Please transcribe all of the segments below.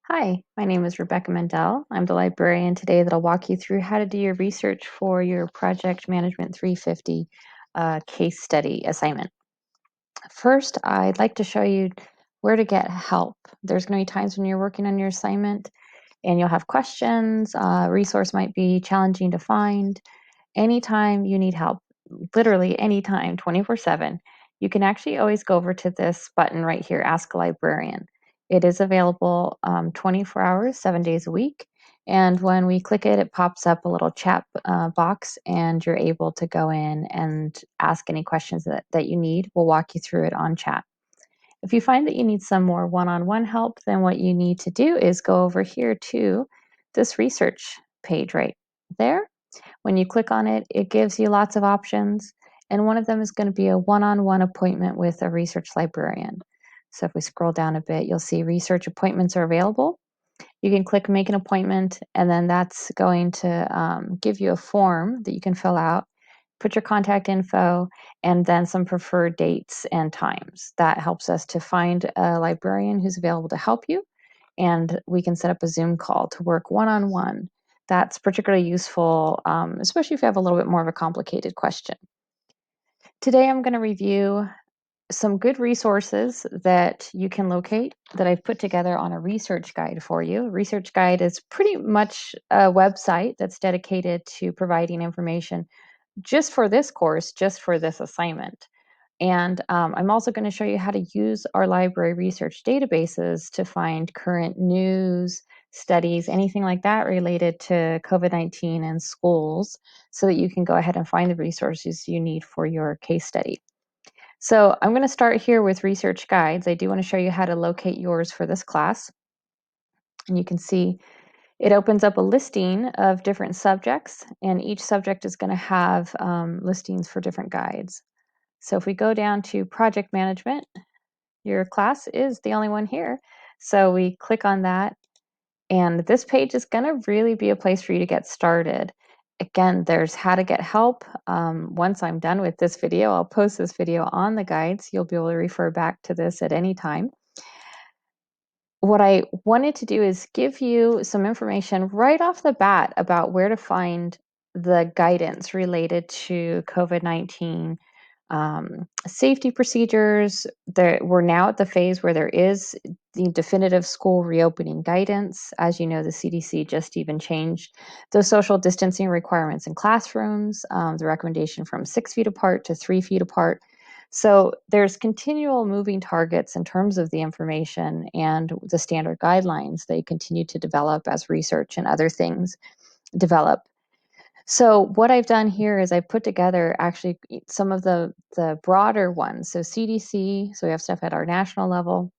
Hi, my name is Rebecca Mendel. I'm the librarian today that'll walk you through how to do your research for your Project Management 350 case study assignment. First, I'd like to show you where to get help. There's going to be times when you're working on your assignment and you'll have questions. A resource might be challenging to find. Anytime you need help, literally anytime, 24/7, you can actually always go over to this button right here, Ask a Librarian. It is available 24 hours, 7 days a week. And when we click it, it pops up a little chat box, and you're able to go in and ask any questions that you need. We'll walk you through it on chat. If you find that you need some more one on one help, then what you need to do is go over here to this research page right there. When you click on it, it gives you lots of options, and one of them is going to be a one-on-one appointment with a research librarian. So if we scroll down a bit, you'll see research appointments are available. You can click make an appointment, and then that's going to give you a form that you can fill out, put your contact info, and then some preferred dates and times. That helps us to find a librarian who's available to help you, and we can set up a Zoom call to work one-on-one. That's particularly useful, especially if you have a little bit more of a complicated question. Today, I'm going to review some good resources that you can locate that I've put together on a research guide for you. A research guide is pretty much a website that's dedicated to providing information just for this course, just for this assignment. And I'm also going to show you how to use our library research databases to find current news, studies, anything like that related to COVID-19 and schools, so that you can go ahead and find the resources you need for your case study. So I'm going to start here with research guides. I do want to show you how to locate yours for this class. And you can see it opens up a listing of different subjects, and each subject is going to have listings for different guides. So if we go down to project management, your class is the only one here. So we click on that, and this page is going to really be a place for you to get started. Again, there's how to get help. Once I'm done with this video, I'll post this video on the guides. You'll be able to refer back to this at any time. What I wanted to do is give you some information right off the bat about where to find the guidance related to COVID-19 safety procedures. We're now at the phase where there is the definitive school reopening guidance. As you know, the CDC just even changed the social distancing requirements in classrooms, the recommendation from 6 feet apart to 3 feet apart. So there's continual moving targets in terms of the information and the standard guidelines. They continue to develop as research and other things develop. So what I've done here is I put together actually some of the broader ones. So CDC, so we have stuff at our national level,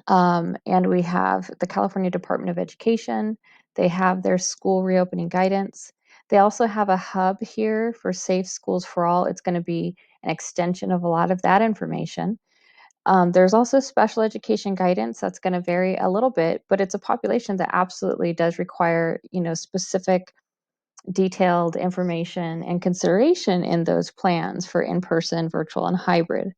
and we have the California Department of Education. They have their school reopening guidance. They also have a hub here for Safe Schools for All. It's going to be an extension of a lot of that information. There's also special education guidance that's going to vary a little bit, but it's a population that absolutely does require, specific detailed information and consideration in those plans for in-person, virtual, and hybrid.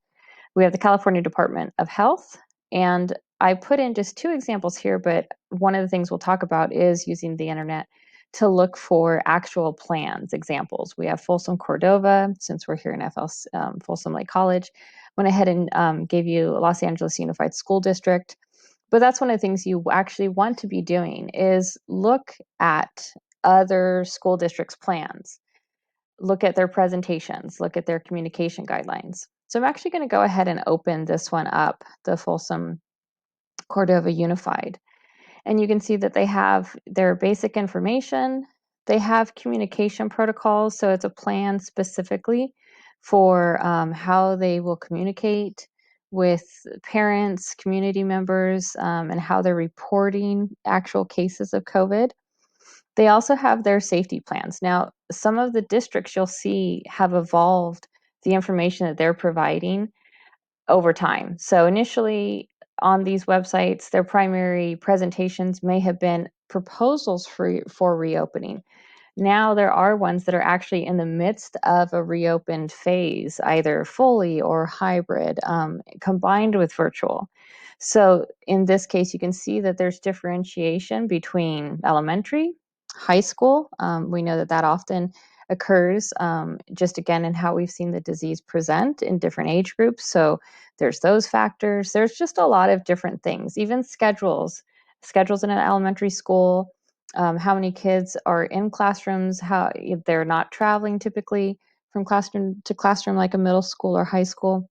We have the California Department of Health, and I put in just two examples here, but one of the things we'll talk about is using the internet to look for actual plans, examples. We have Folsom Cordova, since we're here in Folsom Lake College. Went ahead and gave you Los Angeles Unified School District. But that's one of the things you actually want to be doing is look at other school districts' plans, look at their presentations, look at their communication guidelines. So I'm actually going to go ahead and open this one up, the Folsom Cordova Unified. And you can see that they have their basic information. They have communication protocols, so it's a plan specifically for how they will communicate with parents, community members, and how they're reporting actual cases of COVID. They also have their safety plans. Now, some of the districts you'll see have evolved the information that they're providing over time. So initially on these websites, their primary presentations may have been proposals for reopening. Now there are ones that are actually in the midst of a reopened phase, either fully or hybrid, combined with virtual. So in this case, you can see that there's differentiation between elementary, high school. We know that that often occurs just again in how we've seen the disease present in different age groups. So there's those factors. There's just a lot of different things, even schedules in an elementary school, how many kids are in classrooms, how they're not traveling typically from classroom to classroom like a middle school or high school.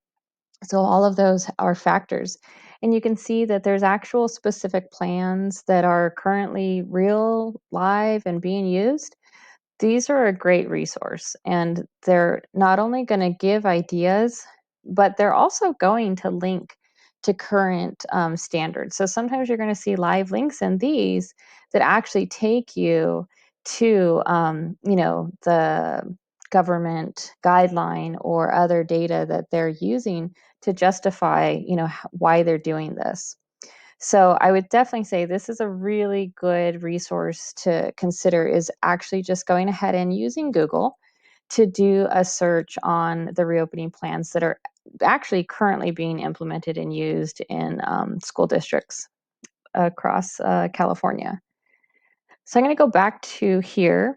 So all of those are factors. And you can see that there's actual specific plans that are currently real, live, and being used. These are a great resource, and they're not only going to give ideas, but they're also going to link to current standards. So sometimes you're going to see live links in these that actually take you to, the government guideline or other data that they're using to justify, why they're doing this. So I would definitely say this is a really good resource to consider, is actually just going ahead and using Google to do a search on the reopening plans that are actually currently being implemented and used in school districts across California. So I'm going to go back to here.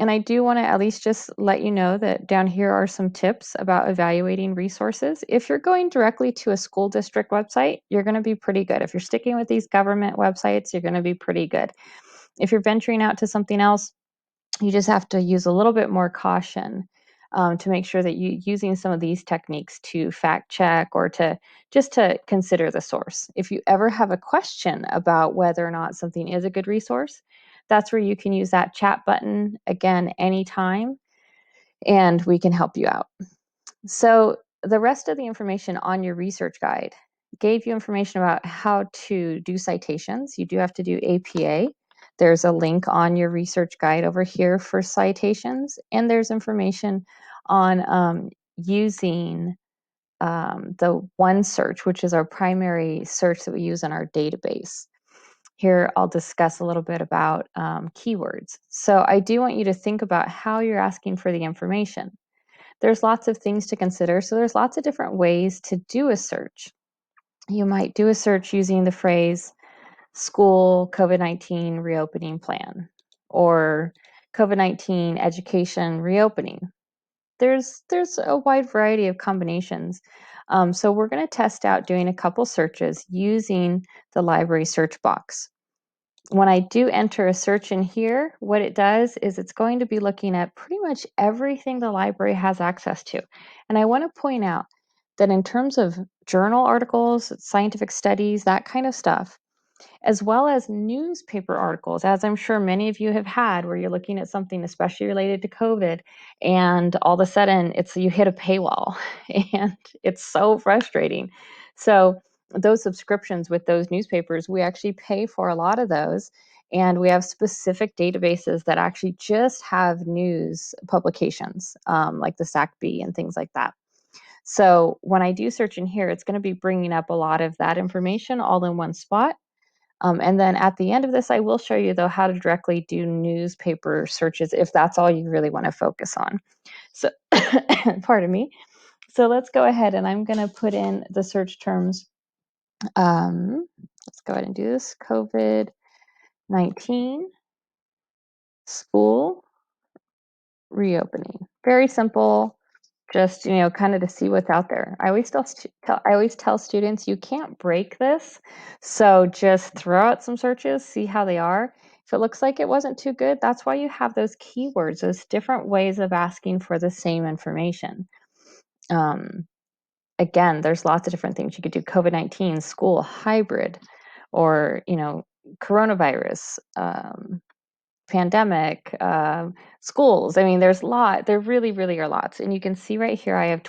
And I do want to at least just let you know that down here are some tips about evaluating resources. If you're going directly to a school district website, you're going to be pretty good. If you're sticking with these government websites, you're going to be pretty good. If you're venturing out to something else, you just have to use a little bit more caution to make sure that you're using some of these techniques to fact check or to just to consider the source. If you ever have a question about whether or not something is a good resource, that's where you can use that chat button again anytime, and we can help you out. So the rest of the information on your research guide gave you information about how to do citations. You do have to do APA. There's a link on your research guide over here for citations, and there's information on using the OneSearch, which is our primary search that we use in our database. Here, I'll discuss a little bit about keywords. So I do want you to think about how you're asking for the information. There's lots of things to consider. So there's lots of different ways to do a search. You might do a search using the phrase school COVID-19 reopening plan or COVID-19 education reopening. There's a wide variety of combinations. So we're going to test out doing a couple searches using the library search box. When I do enter a search in here, what it does is it's going to be looking at pretty much everything the library has access to. And I want to point out that in terms of journal articles, scientific studies, that kind of stuff, as well as newspaper articles, as I'm sure many of you have had, where you're looking at something especially related to COVID, and all of a sudden you hit a paywall, and it's so frustrating. So those subscriptions with those newspapers, we actually pay for a lot of those, and we have specific databases that actually just have news publications, like the SACB and things like that. So when I do search in here, it's going to be bringing up a lot of that information all in one spot. And then at the end of this, I will show you, though, how to directly do newspaper searches if that's all you really want to focus on. So, pardon me. So let's go ahead, and I'm going to put in the search terms. Let's go ahead and do this. COVID-19 school reopening. Very simple. Just kind of to see what's out there. I always tell students you can't break this, so just throw out some searches, see how they are. If it looks like it wasn't too good, that's why you have those keywords, those different ways of asking for the same information. Again, there's lots of different things you could do. COVID-19 school hybrid, or coronavirus. Pandemic, schools. I mean, there really, really are lots. And you can see right here, I have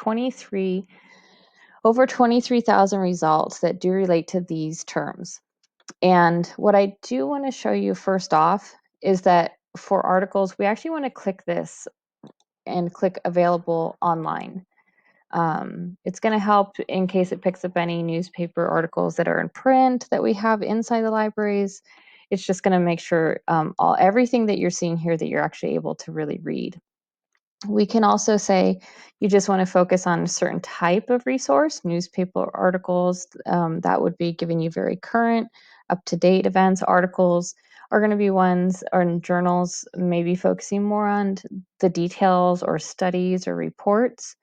over 23,000 results that do relate to these terms. And what I do want to show you first off is that for articles, we actually want to click this and click available online. It's going to help in case it picks up any newspaper articles that are in print that we have inside the libraries. It's just going to make sure everything that you're seeing here that you're actually able to really read. We can also say you just want to focus on a certain type of resource, newspaper articles, that would be giving you very current, up-to-date events. Articles are going to be ones, or in journals, maybe focusing more on the details or studies or reports.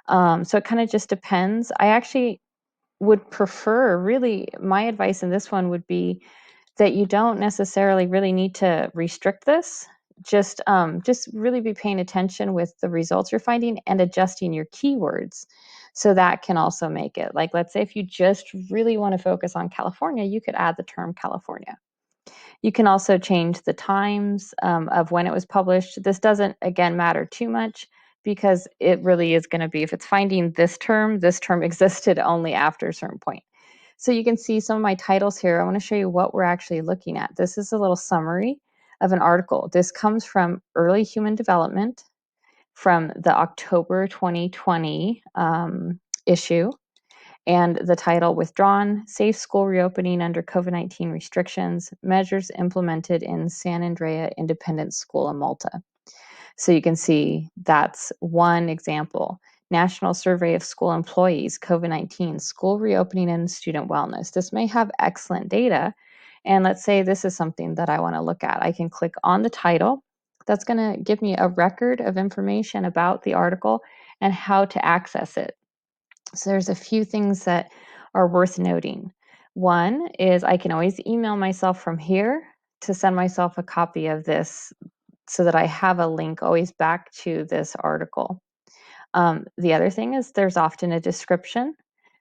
So it kind of just depends. I actually would prefer, really, my advice in this one would be that you don't necessarily really need to restrict this. Just really be paying attention with the results you're finding and adjusting your keywords. So that can also make it, like, let's say if you just really want to focus on California, you could add the term California. You can also change the times of when it was published. This doesn't, again, matter too much because it really is going to be, if it's finding this term existed only after a certain point. So you can see some of my titles here. I want to show you what we're actually looking at. This is a little summary of an article. This comes from Early Human Development from the October 2020 issue. And the title, Withdrawn, Safe School Reopening Under COVID-19 Restrictions, Measures Implemented in San Andrea Independent School in Malta. So you can see that's one example. National Survey of School Employees, COVID-19, School Reopening and Student Wellness. This may have excellent data. And let's say this is something that I want to look at. I can click on the title. That's going to give me a record of information about the article and how to access it. So there's a few things that are worth noting. One is I can always email myself from here to send myself a copy of this so that I have a link always back to this article. The other thing is there's often a description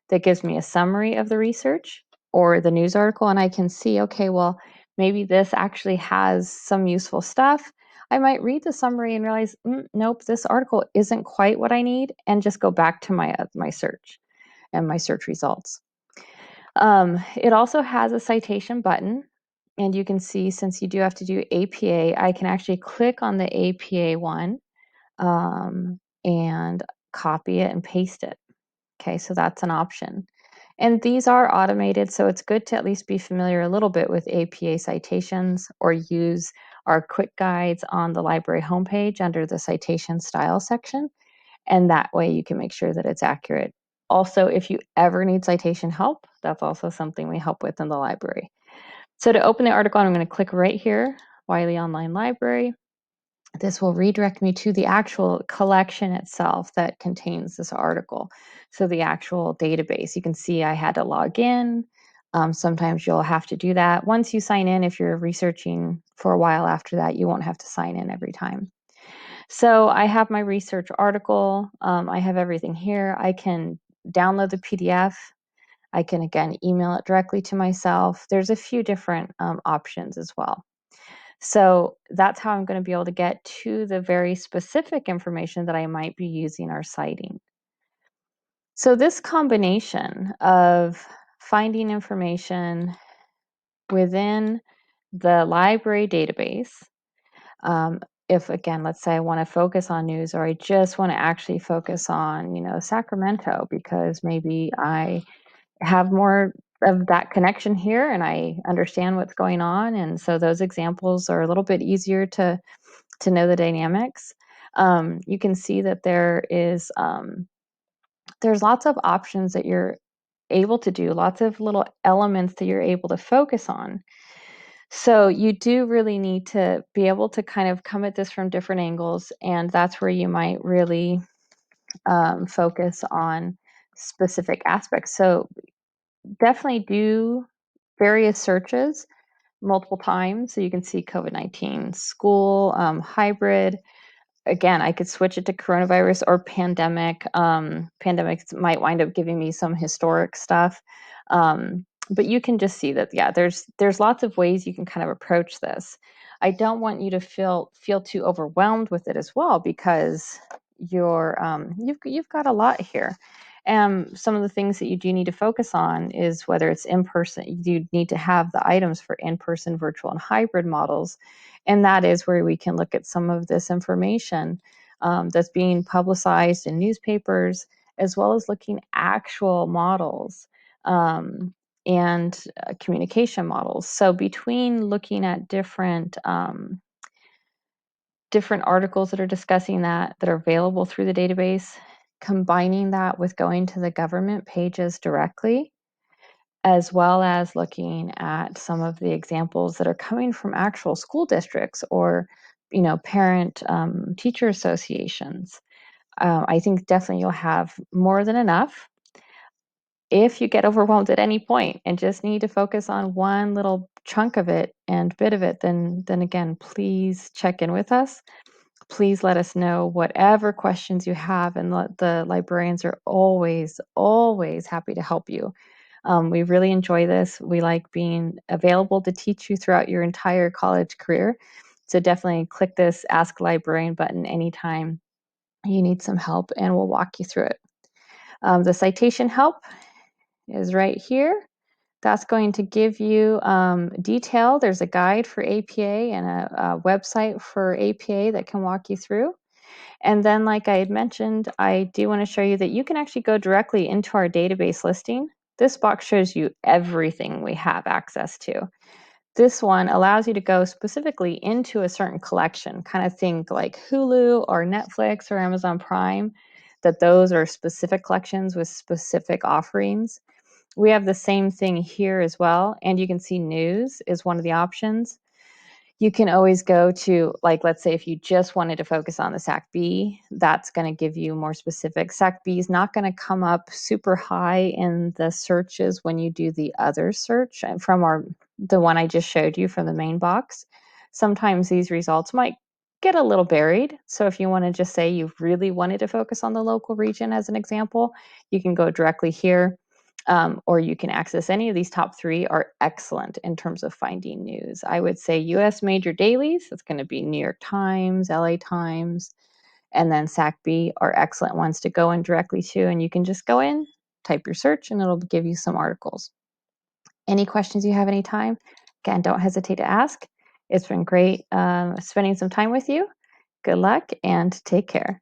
that gives me a summary of the research or the news article, and I can see, okay, well, maybe this actually has some useful stuff. I might read the summary and realize, nope, this article isn't quite what I need, and just go back to my search and my search results. It also has a citation button, and you can see, since you do have to do APA, I can actually click on the APA one and copy it and paste it. Okay, so that's an option. And these are automated, so it's good to at least be familiar a little bit with APA citations or use our quick guides on the library homepage under the citation style section. And that way you can make sure that it's accurate. Also, if you ever need citation help, that's also something we help with in the library. So to open the article, I'm going to click right here, Wiley Online Library. This will redirect me to the actual collection itself that contains this article. So the actual database. You can see I had to log in. Sometimes you'll have to do that. Once you sign in, if you're researching for a while after that, you won't have to sign in every time. So I have my research article. I have everything here. I can download the PDF. I can, again, email it directly to myself. There's a few different options as well. So that's how I'm going to be able to get to the very specific information that I might be using or citing. So this combination of finding information within the library database, if, again, let's say I want to focus on news, or I just want to actually focus on, Sacramento, because maybe I have more of that connection here and I understand what's going on. And so those examples are a little bit easier to know the dynamics. You can see that there's lots of options that you're able to do, lots of little elements that you're able to focus on. So you do really need to be able to kind of come at this from different angles, and that's where you might really focus on specific aspects. So definitely do various searches multiple times so you can see COVID-19, school, hybrid. Again, I could switch it to coronavirus or pandemic. Pandemics might wind up giving me some historic stuff. But you can just see that, yeah, there's lots of ways you can kind of approach this. I don't want you to feel too overwhelmed with it as well, because you've got a lot here. Some of the things that you do need to focus on is whether it's in person. You need to have the items for in-person, virtual, and hybrid models, and that is where we can look at some of this information that's being publicized in newspapers, as well as looking actual models and communication models. So between looking at different different articles that are discussing that are available through the database, combining that with going to the government pages directly, as well as looking at some of the examples that are coming from actual school districts or, parent teacher associations. I think definitely you'll have more than enough. If you get overwhelmed at any point and just need to focus on one little chunk of it and bit of it, then again, please check in with us. Please let us know whatever questions you have, and the librarians are always, always happy to help you. We really enjoy this. We like being available to teach you throughout your entire college career. So definitely click this Ask Librarian button anytime you need some help, and we'll walk you through it. The citation help is right here. That's going to give you detail. There's a guide for APA and a website for APA that can walk you through. And then, like I had mentioned, I do want to show you that you can actually go directly into our database listing. This box shows you everything we have access to. This one allows you to go specifically into a certain collection, kind of think like Hulu or Netflix or Amazon Prime, that those are specific collections with specific offerings. We have the same thing here as well, and you can see news is one of the options. You can always go to, like, let's say if you just wanted to focus on the SAC-B, that's going to give you more specific. SAC-B is not going to come up super high in the searches when you do the other search from the one I just showed you from the main box. Sometimes these results might get a little buried. So if you want to just say you really wanted to focus on the local region as an example, you can go directly here. Or you can access any of these top 3 are excellent in terms of finding news. I would say US major dailies, it's going to be New York Times, LA Times, and then SAC-B are excellent ones to go in directly to. And you can just go in, type your search, and it'll give you some articles. Any questions you have anytime, again, don't hesitate to ask. It's been great spending some time with you. Good luck and take care.